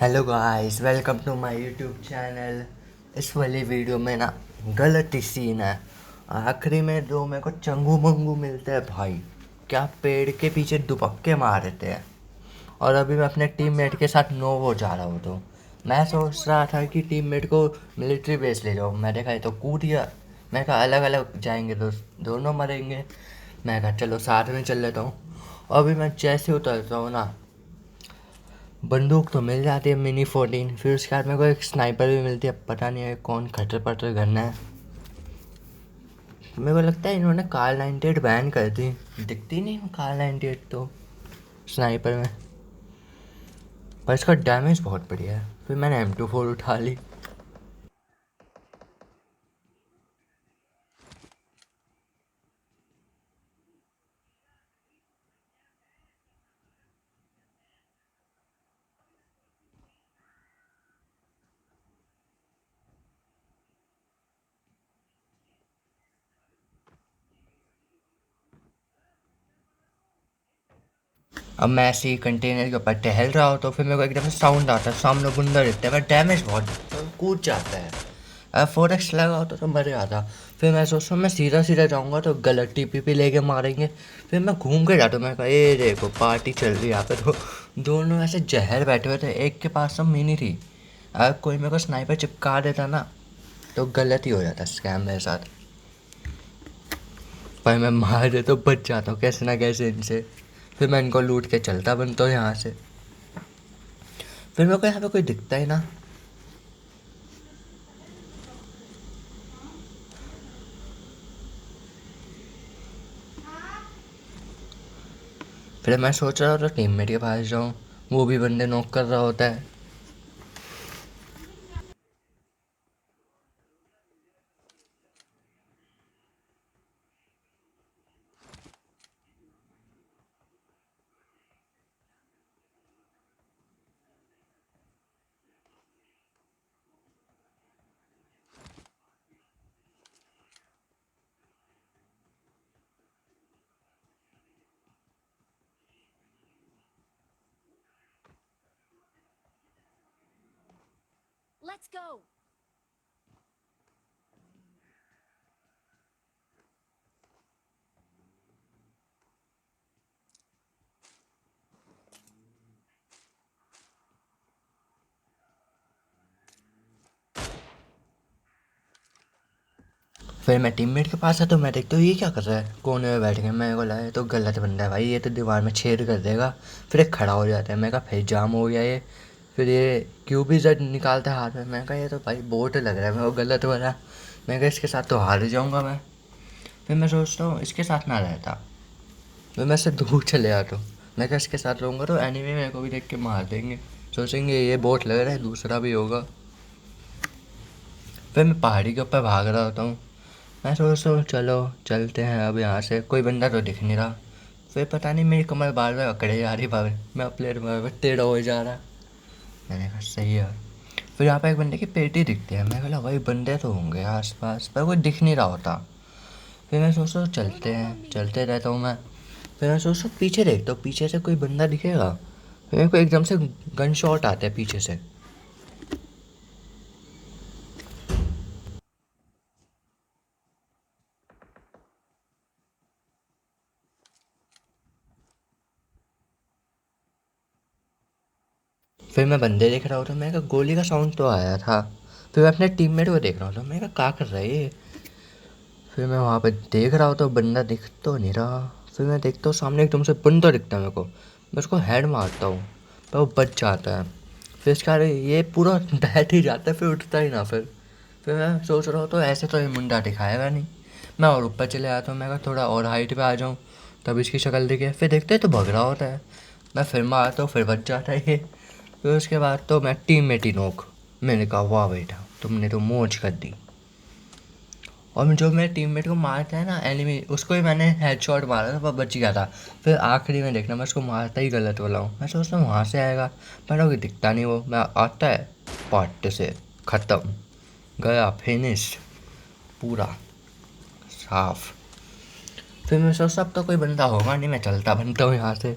Hello guys, welcome to my YouTube channel. इस वाली video में ना गलत ही सीन है। आखिरी में जो मेरे को चंगू मंगू मिलते हैं भाई, क्या पेड़ के पीछे दुपक्के मार देते हैं। और अभी मैं अपने टीममेट के साथ नोवो जा रहा हूँ, तो मैं सोच रहा था कि टीममेट को मिलिट्री बेस ले जाऊँ। मैं देखा ये तो कूद गया। मैं कहा अलग अलग जाएंगे तो दोनों मरेंगे। मैं कहा चलो साथ में चल लेता हूँ। अभी मैं जैसे उतरता हूँ ना, बंदूक तो मिल जाती है मिनी 14। फिर उसके बाद मेरे को एक स्नाइपर भी मिलती है। पता नहीं है कौन खटर पटर गन है। मेरे को लगता है इन्होंने कार 98 बैन कर दी। दिखती नहीं कार 98 तो स्नाइपर में, पर इसका डैमेज बहुत बढ़िया है। फिर मैंने M24 उठा ली। अब मैं ऐसे ही कंटेनर के ऊपर टहल रहा हूँ, तो फिर मेरे को एकदम से साउंड आता है, सामने बंदा दिखता है, पर डैमेज बहुत कूद जाता है। अगर 4x लगा होता तो मरे आता। फिर मैं सोचता हूँ मैं सीधा सीधा जाऊँगा तो गलत TPP लेके मारेंगे। फिर मैं घूम के जाता हूँ, मैं कहा ये देखो पार्टी चल रही है यहाँ पे। तो दोनों ऐसे जहर बैठे हुए थे, एक के पास तो मिनी थी। अगर कोई मेरे को स्नाइपर चिपका देता ना तो गलत ही हो जाता स्कैम मेरे साथ। पर मैं मार दे तो बच जाता हूँ कैसे ना कैसे इनसे। फिर मैं इनको लूट के चलता बनता हूँ यहाँ से। फिर मेरे को यहाँ पे कोई दिखता ही ना। फिर मैं सोच रहा था टीममेट के पास जाऊँ, वो भी बंदे नॉक कर रहा होता है। Let's go. फिर मैं टीममेट के पास है तो मैं देखता हूँ ये क्या कर रहा है, कोने में बैठ के। मैं को लगा ये तो गलत बंदा है भाई, ये तो दीवार में छेद कर देगा। फिर एक खड़ा हो जाता है, मैं कहा फिर जाम हो गया ये। फिर ये QBZ निकालता है हाथ में। मैं कहा ये तो भाई बोट लग रहा है, मैं वो गलत वाला। मैं कहा इसके साथ तो हार ही जाऊँगा मैं। फिर मैं सोचता हूँ इसके साथ ना रहता, फिर मैं इससे दूर चले आता हूँ। मैं कहा इसके साथ रहूँगा तो एनिमे मेरे को भी देख के मार देंगे, सोचेंगे ये बोट लग रहा है, दूसरा भी होगा। फिर मैं पहाड़ी के ऊपर भाग रहा होता हूँ। मैं सोचता हूँ चलो चलते हैं अब यहाँ से, कोई बंदा तो दिख नहीं रहा। फिर पता नहीं मेरी कमर बार बार अकड़े जा रही, भाग मैं प्लेट में टेढ़ा हो जा रहा। मैंने कहा सही है। फिर यहाँ पे एक बंदे की पेटी दिखती है। मैं बोला भाई बंदे तो होंगे आस पास, पर कोई दिख नहीं रहा होता। फिर मैं सोचता हूँ चलते हैं, चलते रहता हूँ मैं। फिर मैं सोचता हूँ पीछे देखता हूँ, पीछे से कोई बंदा दिखेगा। फिर मेरे को एकदम से गन शॉट आते हैं पीछे से। फिर मैं बंदे देख रहा होता, मैं कहा गोली का साउंड तो आया था। फिर मैं अपने टीममेट को देख रहा होता, मैं कहा क्या कर रहा है ये। फिर मैं वहाँ पे देख रहा होता, बंदा दिख तो नहीं रहा। फिर मैं देखता हूँ सामने एकदम से बंदा दिखता है मेरे को। मैं उसको हेड मारता हूँ, पर वो बच जाता है। फिर इसके बाद ये पूरा बैठ ही जाता है, फिर उठता ही ना। फिर मैं सोच रहा हूँ तो ऐसे तो ये मुंडा दिखाएगा नहीं। मैं और ऊपर चले आता हूँ, मैं कहा थोड़ा और हाइट पे आ जाऊँ तब इसकी शक्ल दिखे। फिर देखते हैं तो भग रहा होता है। मैं फिर मारता हूँ, फिर बच जाता है ये। फिर उसके बाद तो मैं टीममेट ही नोक। मैंने कहा वाह बेटा तुमने तो मौज कर दी। और जो मेरे टीममेट को मारता है ना एनिमी, उसको ही मैंने हेडशॉट मारा था पर बच गया था। फिर आखिरी में देखना मैं उसको मारता ही गलत वाला हूँ। मैं सोचता हूँ वहाँ से आएगा, पर वो दिखता नहीं। वो मैं आता है पट से, ख़त्म, गया फिनिश, पूरा साफ। फिर मैं सोचता अब तो कोई बंदा होगा नहीं, मैं चलता बनता हूँ यहाँ से।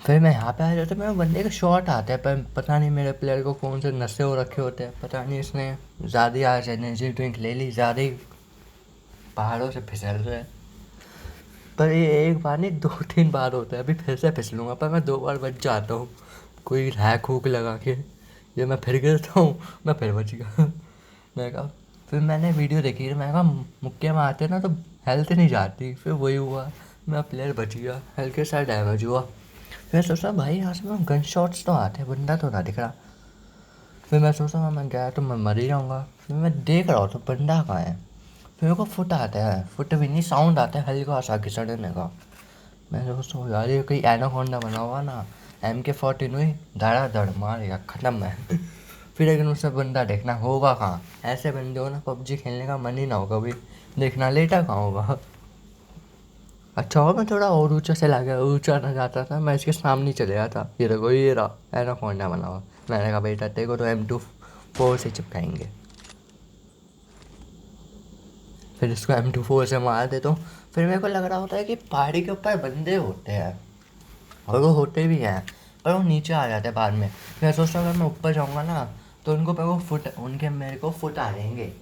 फिर मैं यहाँ पे आ जाता, मेरे बंदे का शॉट आता है, पर पता नहीं मेरे प्लेयर को कौन से नशे हो रखे होते हैं, पता नहीं इसने ज़्यादा ही आज एनर्जी ड्रिंक ले ली, ज़्यादा ही पहाड़ों से फिसल रहा है। पर ये एक बार नहीं 2-3 बार होता है, अभी फिर से फिसलूँगा, पर मैं 2 बार बच जाता हूँ कोई हैक हुक लगा के। ये मैं फिर गिरता हूँ, मैं फिर बच गया। मैं कहा, फिर मैंने वीडियो देखी, मैं कहा मुक्के मारते ना तो हेल्थ नहीं जाती, फिर वही हुआ, मेरा प्लेयर बच गया, हल्के सा डैमेज हुआ। फिर सोचा भाई यहाँ से मैं गन शॉट्स तो आते हैं, बंदा तो ना दिख रहा। फिर मैं सोचा मैं गया तो मैं मर ही जाऊँगा। फिर मैं देख रहा हूँ तो बंदा कहाँ है। फिर मेरे को फुट आता है, फुट भी नहीं साउंड आता है हल्का सा घिसड़ने का। मैं सोचता हूँ यार ये कहीं एनाकोंडा बना हुआ ना, MK14 हुई धड़ा धड़ मारेगा, ख़त्म है। फिर लेकिन उससे बंदा देखना होगा कहाँ, ऐसे बंदे हो ना PUBG खेलने का मन ही ना होगा, कभी देखना लेटा कहाँ होगा। अच्छा हो मैं थोड़ा और ऊंचा चला गया, ऊंचा ना जाता था, मैं इसके सामने ही चले गया था। ये देखो ये रहा एनाकोंडा बना हुआ। मैंने कहा बेटा तेरे को तो M24 से चिपकाएंगे। फिर इसको M24 से मार देता हूँ। फिर मेरे को लग रहा होता है कि पहाड़ी के ऊपर बंदे होते हैं, और वो होते भी हैं, पर वो नीचे आ जाते हैं बाद में। मैं सोचता हूँ अगर मैं ऊपर जाऊँगा ना तो उनको मेरे को फुट आ जाएंगे।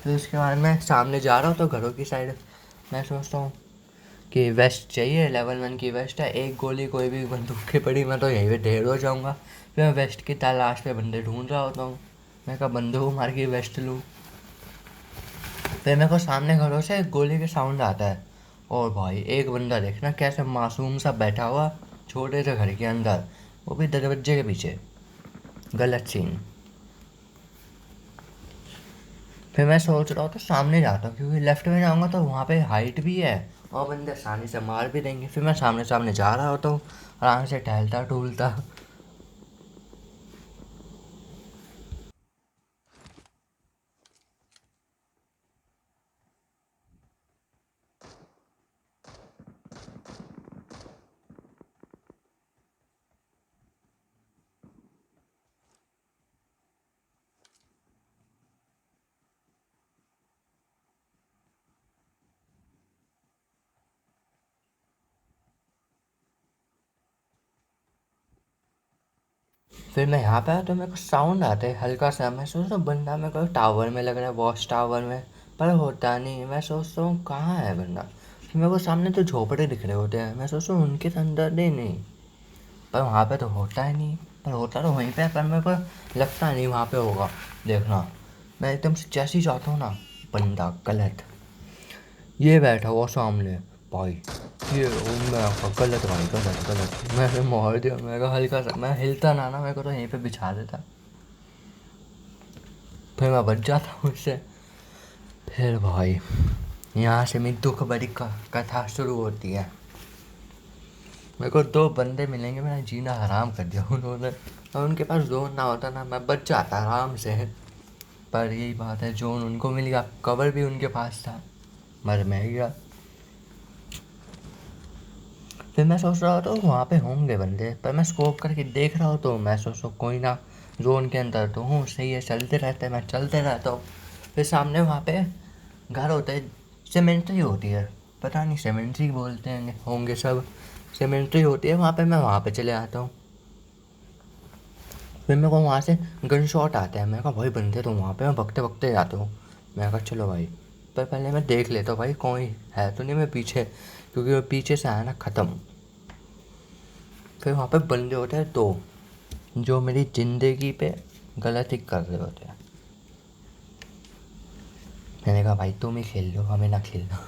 फिर उसके बाद मैं सामने जा रहा हूँ तो घरों की साइड मैं सोचता हूँ कि वेस्ट चाहिए, लेवल 1 की वेस्ट है, एक गोली कोई भी बंदूक की पड़ी मैं तो यहीं पे ढेर हो जाऊँगा। फिर मैं वेस्ट की तलाश पे बंदे ढूंढ रहा होता हूँ, मैं कहा बंदूक मार के वेस्ट लूँ। फिर मेरे को सामने घरों से गोली के साउंड आता है, और भाई एक बंदा देखना कैसे मासूम सा बैठा हुआ छोटे से घर के अंदर, वो भी दरवाजे के पीछे। गलत सीन। फिर मैं सोच रहा हूँ तो सामने जाता हूँ, क्योंकि लेफ्ट में जाऊँगा तो वहाँ पे हाइट भी है और बंदे आसानी से मार भी देंगे। फिर मैं सामने सामने जा रहा होता हूँ आराम से टहलता टूलता। फिर मैं यहाँ पे आया तो मेरे को साउंड आता है हल्का सा, मैं सोचता हूँ बंदा मेरे को टावर में लग रहा है, वॉच टावर में, पर होता नहीं। मैं सोचता हूँ कहाँ है बंदा, फिर मेरे को सामने तो झोपड़े दिख रहे होते हैं, मैं सोचता हूँ उनके अंदर नहीं, पर वहाँ पे तो होता ही नहीं। पर होता तो वहीं पे है, पर मेरे को लगता नहीं वहाँ पे होगा। देखना मैं एकदम से जैसे ही जाता हूँ ना, बंदा गलत ये बैठा हुआ सामने भाई, ये मैं कहा, गलत भाई गलत गलत, मैंने मार दिया। मैं कहा हल्का सा मैं हिलता ना मेरे को तो यहीं पे बिछा देता, फिर मैं बच जाता हूँ उससे। फिर भाई यहाँ से मेरी दुख भरी कथा शुरू होती है। मेरे को 2 बंदे मिलेंगे, मेरा जीना हराम कर दिया उन्होंने, और उनके पास जोन ना होता ना मैं बच जाता आराम से। पर यही बात है, जोन उनको मिल गया, कवर भी उनके पास था, मर मैं गया। फिर मैं सोच रहा था वहाँ पे होंगे बंदे, पर मैं स्कोप करके देख रहा हूँ तो मैं सोच रहा हूँ कोई ना, जोन के अंदर तो हूँ, सही है चलते रहते हैं, मैं चलते रहता हूँ। फिर सामने वहाँ पे घर होता है, सीमेंट्री होती है, पता नहीं सीमेंट्री बोलते हैं होंगे सब, सीमेंट्री होती है वहाँ पे, मैं वहाँ पे चले आता हूँ। फिर मेरे को वहाँ से गन शॉट आता है, मैं कहा भाई बंदे तो वहाँ पे, मैं भगते भगते जाता हूँ। मैं कहा चलो भाई, पर पहले मैं देख लेता हूँ भाई कोई है तो नहीं मैं पीछे, क्योंकि वो पीछे से आया ना ख़त्म। फिर वहाँ पे बंदे होते हैं 2 जो मेरी ज़िंदगी पे गलत ही कर रहे होते हैं। मैंने कहा भाई तुम ही खेल लो, हमें ना खेलना।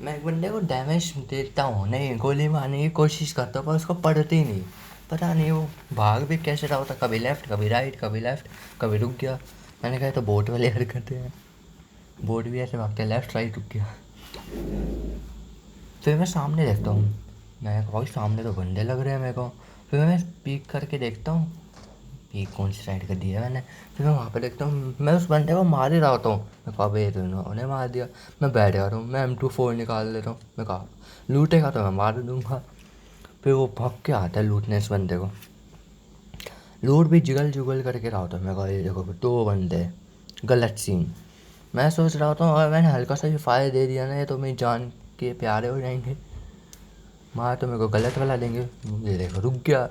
मैं एक बंदे को डैमेज देता हूँ, नहीं गोली मारने की कोशिश करता हूँ, पर उसको पड़ती ही नहीं, पता नहीं वो भाग भी कैसे रहा होता, कभी लेफ़्ट कभी राइट, कभी लेफ़्ट कभी रुक गया। मैंने कहा तो बोट वाली हरकतें हैं, बोट भी ऐसे भागते हैं, लेफ़्ट राइट रुक गया। फिर मैं सामने देखता हूँ, मैं कहा भाई सामने तो बंदे लग रहे हैं मेरे को। फिर मैं पीक करके देखता हूँ, पीक कौन सी साइड कर दिया मैंने। फिर मैं वहाँ पे देखता हूँ, मैं उस बंदे को मार ही रहा होता हूँ, मैं कहा भाई तो उन्होंने मार दिया। मैं बैठ जा रहा हूँ, मैं M24 निकाल लेता हूँ, मैं कहा लूटेगा तो मैं मार दूँगा। फिर वो भाग के आता है लूटने इस बंदे को, लूट भी जिगल जुगल करके रहा होता है। मैं कहा ये देखो 2 बंदे, गलत सीन। मैं सोच रहा होता हूँ और मैंने हल्का सा भी फायर दे दिया ना, ये तो मेरी जान के प्यारे हो जाएंगे। मार तो मेरे को गलत वाला देंगे। ये देखो रुक गया,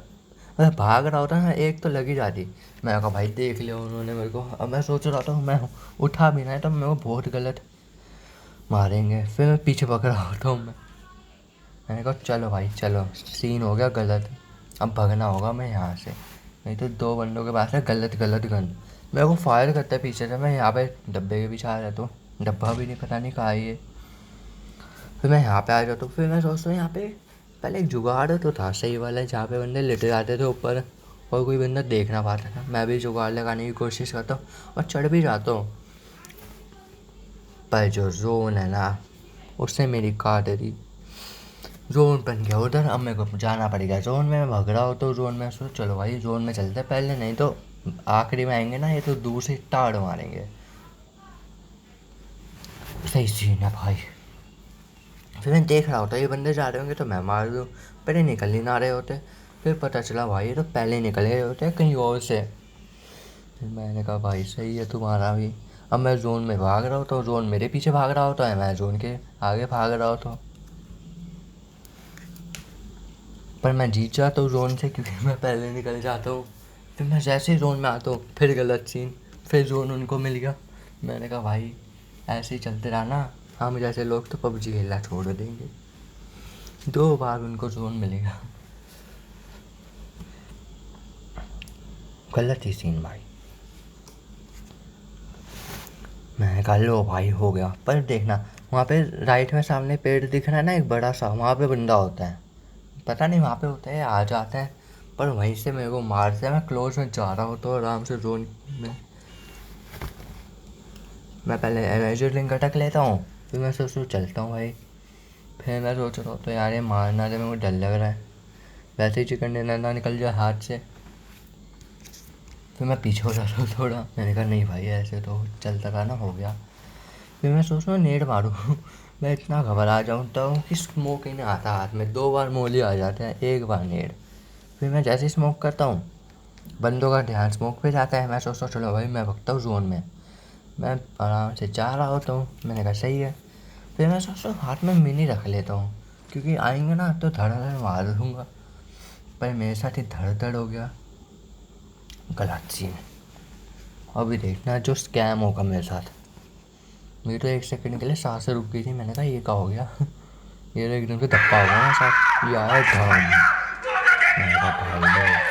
मैं भाग रहा होता ना एक तो लग ही जाती। मैं कहा भाई देख लिया उन्होंने मेरे को। अब मैं सोच रहा था मैं उठा भी ना तो मेरे को बहुत गलत मारेंगे। फिर मैं पीछे पकड़ा होता हूँ। मैंने कहा चलो भाई चलो, सीन हो गया गलत, अब भगना होगा मैं यहाँ से, नहीं तो दो बंदों के पास है गलत गलत गन। मेरे को फायर करता है पीछे से, मैं यहाँ पे डब्बे के पीछे आ जाता हूँ, डब्बा भी नहीं पता नहीं कहाँ है ये। फिर मैं यहाँ पे आ जाता हूँ। फिर मैं सोचता हूँ यहाँ पे पहले एक जुगाड़ तो था सही वाला, जहाँ पे बंदे लेटे जाते थे ऊपर और कोई बंदा देख ना पाता था। मैं भी जुगाड़ लगाने की कोशिश करता हूँ और चढ़ भी जाता हूँ, पर जो जोन है ना उसने मेरी काट दी। जोन बन गया उधर, अब मेरे को जाना पड़ेगा जोन में। मैं भग रहा हो तो जोन में सोच चलो भाई जोन में चलते पहले, नहीं तो आखिरी में आएंगे ना ये तो दूर से टाड़ मारेंगे। सही सीन है भाई। फिर मैं देख रहा होता ये बंदे जा रहे होंगे तो मैं मार दूँ, पर ये निकल ही ना रहे होते। फिर पता चला भाई ये तो पहले निकल गए होते कहीं और से। फिर मैंने कहा भाई सही है तुम्हारा भी। अब मैं जोन में भाग रहा होता हूँ, जोन मेरे पीछे भाग रहा होता है, मैं जोन के आगे भाग रहा होता हूँ, पर मैं जीत जाता हूँ जोन से क्योंकि मैं पहले निकल जाता हूँ। फिर मैं जैसे ही जोन में आता हूँ फिर गलत सीन, फिर जोन उनको मिल गया। मैंने कहा भाई ऐसे ही चलते रहा ना, हम जैसे लोग तो पबजी खेलना छोड़ देंगे। 2 बार उनको जोन मिलेगा, गलत ही सीन भाई। मैंने कहा लो भाई हो गया। पर देखना वहाँ पे राइट में सामने पेड़ दिख रहा है ना एक बड़ा सा, वहाँ पे बंदा होता है, पता नहीं वहाँ पे होता है आ जाता है, पर वहीं से मेरे को मारते हैं। मैं क्लोज में जा रहा होता हूँ आराम से जोन में। मैं पहले एनर्जी ड्रिंक अटक लेता हूँ, फिर मैं सोच चलता हूँ भाई। फिर मैं सोच रहा हूँ तो यार ये मारना तो मेरे को डर लग रहा है, वैसे ही चिकन डिनर ना निकल जाए हाथ से। फिर मैं पीछे हो जाता हूँ थोड़ा, मैंने कहा नहीं भाई ऐसे तो चलता रहा ना हो गया। फिर मैं सोच रहा हूँ नेट मारूँ मैं इतना घबरा जाऊँता हूँ कि स्मोक ही नहीं आता हाथ में। 2 बार मोली आ जाते हैं, 1 बार नेट। फिर मैं जैसे ही स्मोक करता हूँ बंदों का ध्यान स्मोक पे जाता है। मैं सोचता हूँ चलो भाई मैं भगता हूँ जोन में, मैं आराम से जा रहा होता हूँ। मैंने कहा सही है। फिर मैं सोचता हूँ हाथ में मिनी रख लेता हूँ क्योंकि आएंगे ना तो धड़ धड़ मार दूँगा, पर मेरे साथ ही धड़ धड़ हो गया, गलत सीन। अभी देखना जो स्कैम होगा मेरे साथ। मेरी तो 1 सेकंड के लिए सांसें रुक गई थी, मैंने कहा ये क्या हो गया ये तो एकदम से धक्का हो गया ना साथ, ये आया धम। मैंने कहा भाई लो